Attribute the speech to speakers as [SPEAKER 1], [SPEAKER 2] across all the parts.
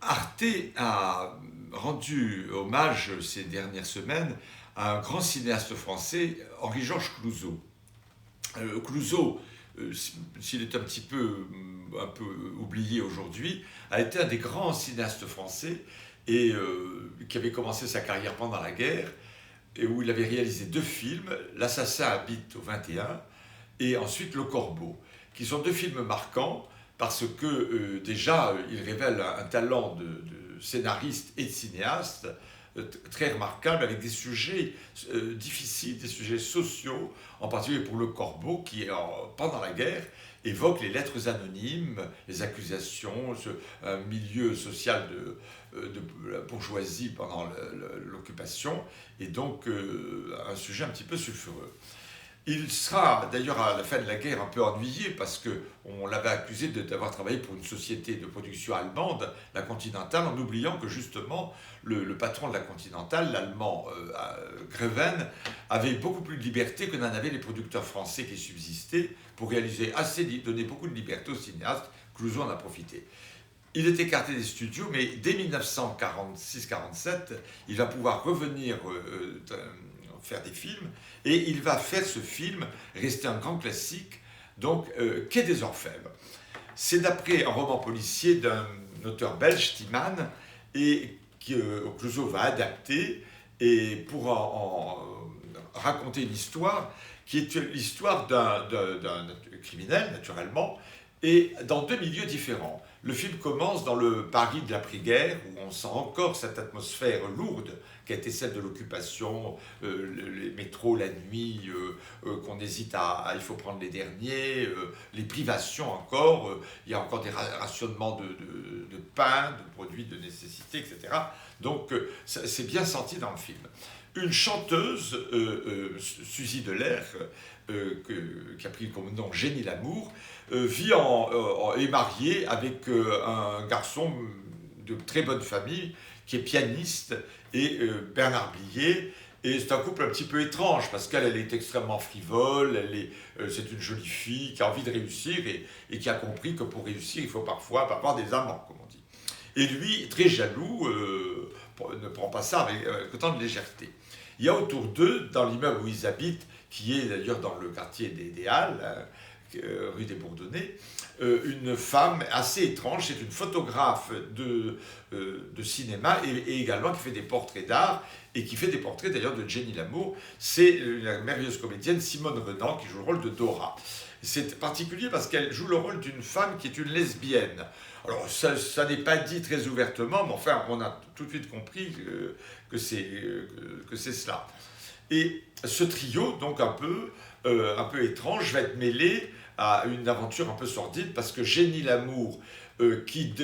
[SPEAKER 1] Arte a rendu hommage ces dernières semaines à un grand cinéaste français, Henri-Georges Clouzot. Clouzot, s'il est un peu oublié aujourd'hui, a été un des grands cinéastes français et qui avait commencé sa carrière pendant la guerre et où il avait réalisé deux films, L'assassin habite au 21 et ensuite Le Corbeau, qui sont deux films marquants parce que déjà ils révèlent un talent de scénariste et de cinéaste très remarquable avec des sujets difficiles, des sujets sociaux, en particulier pour Le Corbeau qui, pendant la guerre, évoque les lettres anonymes, les accusations, un milieu social de la bourgeoisie pendant l'occupation, et donc un sujet un petit peu sulfureux. Il sera d'ailleurs à la fin de la guerre un peu ennuyé parce qu'on l'avait accusé d'avoir travaillé pour une société de production allemande, la Continentale, en oubliant que justement le patron de la Continentale, l'allemand Greven, avait beaucoup plus de liberté que n'en avaient les producteurs français qui subsistaient pour réaliser donner beaucoup de liberté aux cinéastes. Clouzot en a profité. Il est écarté des studios, mais dès 1946-47, il va pouvoir revenir faire des films, et il va faire ce film, rester un grand classique, donc Quai des Orfèvres. C'est d'après un roman policier d'un auteur belge, Timan, et que Clouzot va adapter, et pour en raconter une histoire qui est l'histoire d'un criminel, naturellement, et dans deux milieux différents. Le film commence dans le Paris de l'après-guerre, où on sent encore cette atmosphère lourde qui a été celle de l'occupation, les métros la nuit, qu'on hésite il faut prendre les derniers, les privations encore, il y a encore des rationnements de pain, de produits de nécessité, etc. Donc c'est bien senti dans le film. Une chanteuse, Suzy Delair, qui a pris comme nom Génie Lamour, est mariée avec un garçon de très bonne famille qui est pianiste, et Bernard Blier. Et c'est un couple un petit peu étrange parce qu'elle est extrêmement frivole, c'est une jolie fille qui a envie de réussir et qui a compris que pour réussir, il faut parfois avoir des amants, comme on dit. Et lui, très jaloux, ne prend pas ça avec autant de légèreté. Il y a autour d'eux, dans l'immeuble où ils habitent, qui est d'ailleurs dans le quartier des Halles, rue des Bourdonnais, une femme assez étrange, c'est une photographe de cinéma et également qui fait des portraits d'art et qui fait des portraits d'ailleurs de Jenny Lamour. C'est la merveilleuse comédienne Simone Renan qui joue le rôle de Dora. C'est particulier parce qu'elle joue le rôle d'une femme qui est une lesbienne. Alors ça n'est pas dit très ouvertement, mais enfin on a tout de suite compris que c'est cela. Et ce trio, donc un peu étrange, va être mêlé à une aventure un peu sordide parce que Jenny Lamour, qui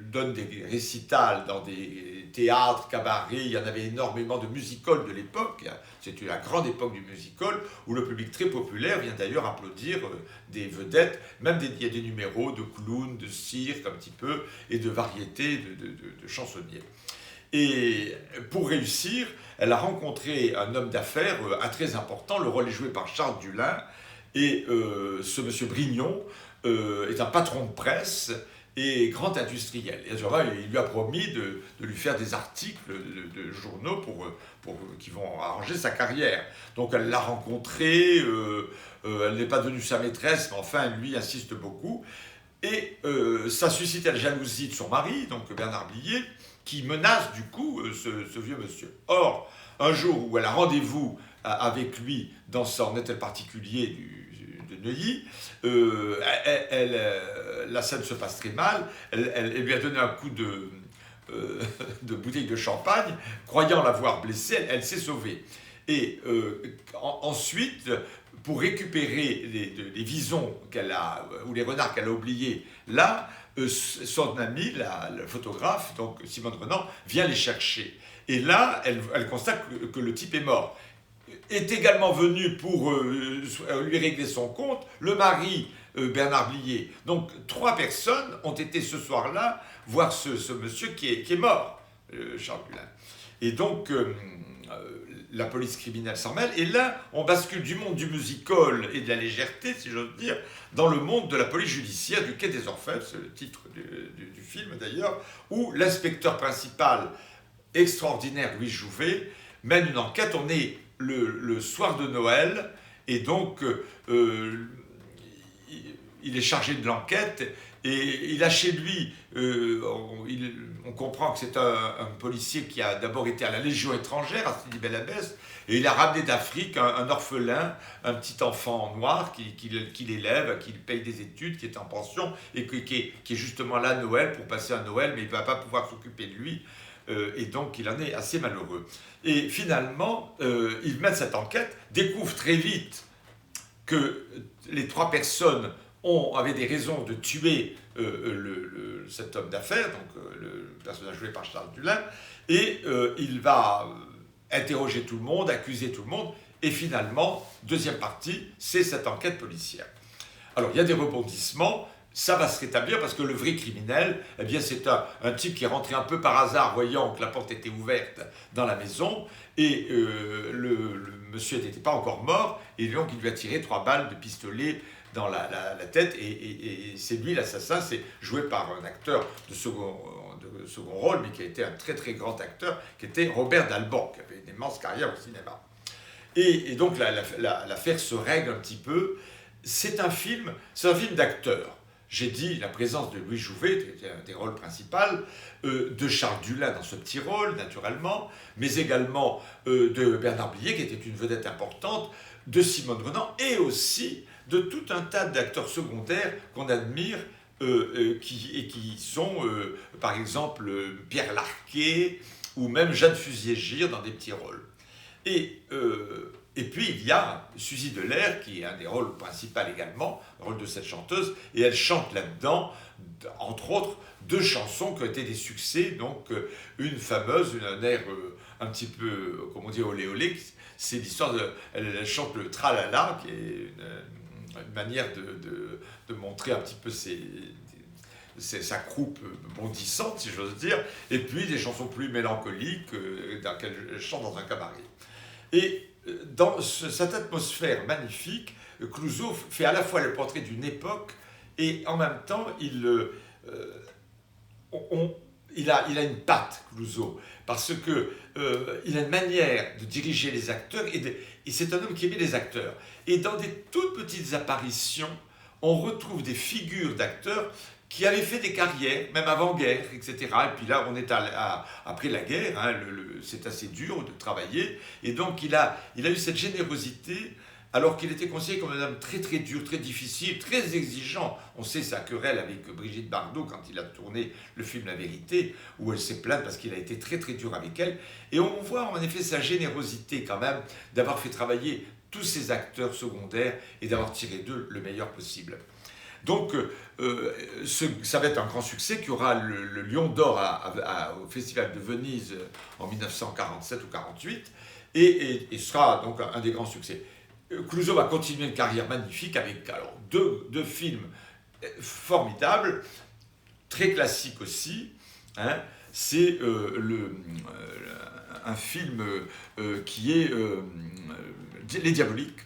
[SPEAKER 1] donne des récitals dans des théâtres, cabarets, il y en avait énormément de music-hall de l'époque, c'était la grande époque du music-hall, où le public très populaire vient d'ailleurs applaudir des vedettes, même il y a des numéros de clowns, de cirque un petit peu, et de variétés, de chansonniers. Et pour réussir, elle a rencontré un homme d'affaires très important, le rôle est joué par Charles Dulin, et ce monsieur Brignon est un patron de presse et grand industriel. Et il lui a promis de lui faire des articles de journaux qui vont arranger sa carrière. Donc elle l'a rencontré, elle n'est pas devenue sa maîtresse, mais enfin lui insiste beaucoup. Et ça suscite la jalousie de son mari, donc Bernard Blier, qui menace du coup ce vieux monsieur. Or, un jour où elle a rendez-vous avec lui dans son hôtel particulier de Neuilly, la scène se passe très mal, elle lui a donné un coup de bouteille de champagne, croyant l'avoir blessée, elle s'est sauvée. Et ensuite, pour récupérer les visons ou les renards qu'elle a oubliés là, son ami, le photographe, donc Simone Renan, vient les chercher. Et là, elle constate que le type est mort. Est également venu pour lui régler son compte le mari Bernard Blier. Donc 3 personnes ont été ce soir-là voir ce monsieur qui est mort, Charles Dulin. Et donc la police criminelle s'en mêle, et là on bascule du monde du music-hall et de la légèreté, si j'ose dire, dans le monde de la police judiciaire du Quai des Orfèvres, c'est le titre du film. film d'ailleurs, où l'inspecteur principal extraordinaire, Louis Jouvet, mène une enquête. On est le soir de Noël, et donc il est chargé de l'enquête, et il a chez lui, on comprend que c'est un policier qui a d'abord été à la Légion étrangère, à Sidi Bel Abbès, et il a ramené d'Afrique un orphelin, un petit enfant noir qui l'élève, qui paye des études, qui est en pension, et qui est justement là à Noël pour passer un Noël, mais il ne va pas pouvoir s'occuper de lui. Et donc il en est assez malheureux. Et finalement, il mène cette enquête, découvre très vite que les 3 personnes avaient des raisons de tuer cet homme d'affaires, donc le personnage joué par Charles Dulin, et il va interroger tout le monde, accuser tout le monde, et finalement, deuxième partie, c'est cette enquête policière. Alors, il y a des rebondissements, ça va se rétablir parce que le vrai criminel, eh bien, c'est un type qui est rentré un peu par hasard, voyant que la porte était ouverte dans la maison, et le monsieur n'était pas encore mort, et donc il lui a tiré 3 balles de pistolet dans la tête, et c'est lui l'assassin. C'est joué par un acteur de second rôle, mais qui a été un très très grand acteur, qui était Robert Dalban, qui avait une immense carrière au cinéma. Et donc l'affaire se règle un petit peu. C'est un film d'acteur. J'ai dit la présence de Louis Jouvet, qui était un des rôles principaux, de Charles Dulin dans ce petit rôle, naturellement, mais également de Bernard Blier, qui était une vedette importante, de Simone Renan, et aussi de tout un tas d'acteurs secondaires qu'on admire, qui sont, par exemple, Pierre Larquet, ou même Jeanne Fusier-Gire dans des petits rôles. Et puis il y a Suzy Delair, qui est un des rôles principaux également, le rôle de cette chanteuse, et elle chante là-dedans, entre autres, 2 chansons qui ont été des succès, donc une fameuse, un air un petit peu, comme on dit, olé olé, c'est l'histoire de... Elle chante le tralala, qui est une manière de montrer un petit peu sa croupe bondissante, si j'ose dire, et puis des chansons plus mélancoliques, qu'elle chante dans un cabaret. Et dans cette atmosphère magnifique, Clouzot fait à la fois le portrait d'une époque, et en même temps, il a une patte, Clouzot, parce que il a une manière de diriger les acteurs, et c'est un homme qui aimait les acteurs. Et dans des toutes petites apparitions, on retrouve des figures d'acteurs qui avaient fait des carrières, même avant-guerre, etc. Et puis là, on est après la guerre, hein, c'est assez dur de travailler, et donc il a eu cette générosité, alors qu'il était considéré comme un homme très très dur, très difficile, très exigeant. On sait sa querelle avec Brigitte Bardot quand il a tourné le film La Vérité, où elle s'est plainte parce qu'il a été très très dur avec elle. Et on voit en effet sa générosité quand même, d'avoir fait travailler tous ces acteurs secondaires et d'avoir tiré d'eux le meilleur possible. Donc, ça va être un grand succès qui aura le Lion d'Or au Festival de Venise en 1947 ou 1948, et sera donc un des grands succès. Clouzot va continuer une carrière magnifique avec alors, deux films formidables, très classiques aussi. Hein. C'est un film qui est Les Diaboliques,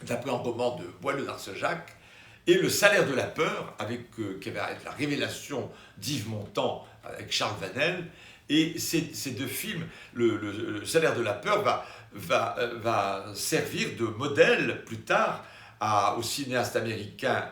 [SPEAKER 1] d'après un roman de Boileau-Narcejac, et Le Salaire de la peur, qui va être la révélation d'Yves Montand avec Charles Vanel. Et ces 2 films, le Salaire de la peur va servir de modèle plus tard au cinéaste américain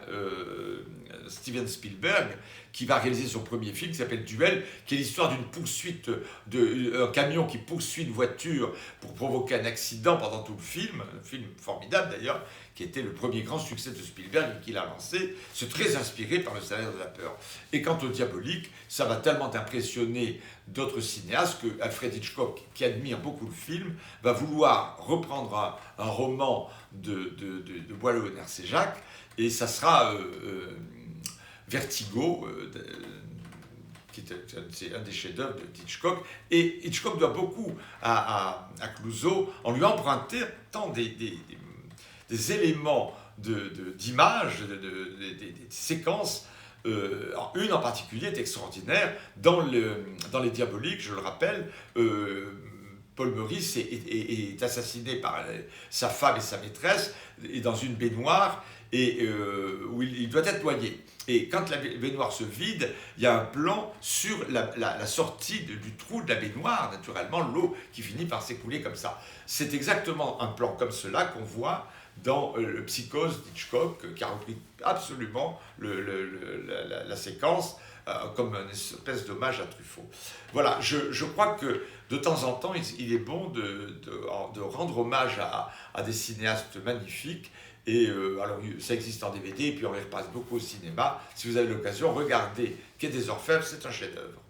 [SPEAKER 1] Steven Spielberg, qui va réaliser son premier film qui s'appelle Duel, qui est l'histoire d'une poursuite, un camion qui poursuit une voiture pour provoquer un accident pendant tout le film, un film formidable d'ailleurs, qui était le premier grand succès de Spielberg et qu'il a lancé. C'est très inspiré par Le Salaire de la peur. Et quant au Diabolique, ça va tellement impressionner d'autres cinéastes que Alfred Hitchcock, qui admire beaucoup le film, va vouloir reprendre un roman de Boileau-Narcejac, et ça sera Vertigo, qui est un des chefs-d'œuvre d'Hitchcock. Et Hitchcock doit beaucoup à Clouzot en lui empruntant des éléments d'images, des séquences. Une en particulier est extraordinaire. Dans Les Diaboliques, je le rappelle, Paul Meurice est assassiné par sa femme et sa maîtresse, et dans une baignoire, et où il doit être noyé. Et quand la baignoire se vide, il y a un plan sur la sortie du trou de la baignoire, naturellement, l'eau qui finit par s'écouler comme ça. C'est exactement un plan comme cela qu'on voit dans le Psychose d'Hitchcock, qui a repris absolument la séquence comme une espèce d'hommage à Truffaut. Voilà, je crois que de temps en temps, il est bon de rendre hommage à des cinéastes magnifiques. Et alors, ça existe en DVD, et puis on les repasse beaucoup au cinéma. Si vous avez l'occasion, regardez Quai des Orfèvres, c'est un chef-d'œuvre.